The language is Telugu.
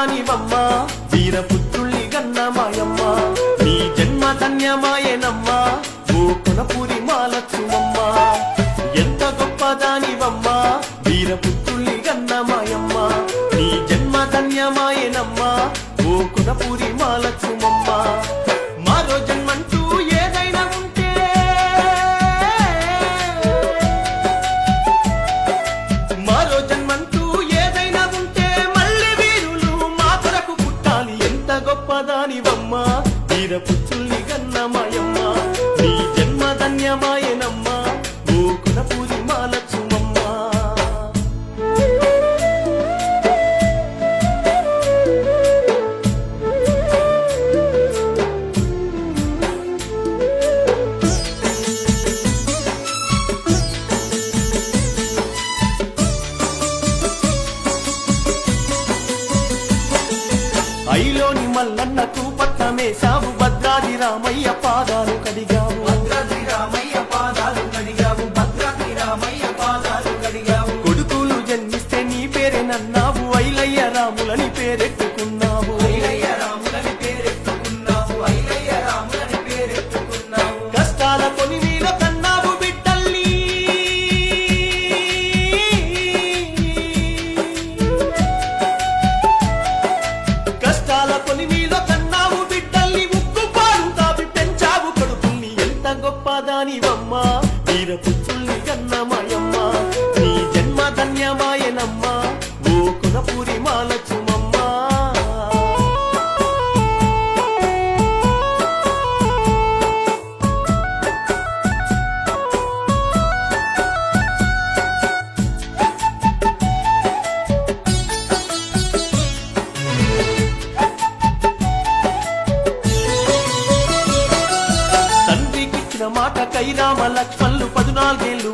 గొప్పదానివమ్మ వీరపుత్రుల్ని గన్న మాయమ్మ నీ జన్మ ధన్యమాయనమ్మ ఓ కొనపూరి మాలక్ష్మమ్మ ఎంత గొప్పదానివమ్మ వీరపుత్రుల్ని గన్న మాయమ్మ నీ జన్మ ధన్యమాయనమ్మ ఓ కొనపూరి మాలక్ష్మమ్మ మరో జన్మంటూ ఏదైనా ఉంటే మరో జన్మంటూ ఏదైనా ఉంటే మళ్ళీ వీరులు మా కొరకు పుట్టాలి ఎంత గొప్పదానివమ్మ వీరపుత్రుల్ని గన్న మాయమ్మ నీ జన్మ ధన్యమాయనమ్మ ఓ కొనపూరి మాలక్ష్మమ్మ ఐలోని మల్లన్నకు పట్టమేశావు భద్రాది రామయ్య పాదాలు కడిగావు భద్రాద్రి రామయ్య పాదాలు కడిగావు భద్రాద్రి రామయ్య పాదాలు కడిగావు కొడుకులు జన్మిస్తే నీ పేరేనన్నావు ఐలయ్య రాములని పేరెట్టుకున్నావు ఐలయ్య రాములని పేరెత్తుకున్నావు ఐలయ్య రాములని పేరెత్తుకున్నావు కష్టాల పొలిమీలో కన్నావు బిడ్డల్ని కష్టాల పొలిమీలో కన్నావు బిడ్డల్ని ఉక్కు పాలు తాపి పెంచావు కొడుకుల్ని ఎంత గొప్పదానివమ్మ వీరపుత్రుల్ని కన్న మాయమ్మ నీ జన్మ ధన్యమాయనమ్మ ఓ కొనపూరి మాలక్ష్మమ్మ తండ్రికిచ్చిన మాట కైరామ లక్ష్మణులు 14 ఏళ్ళు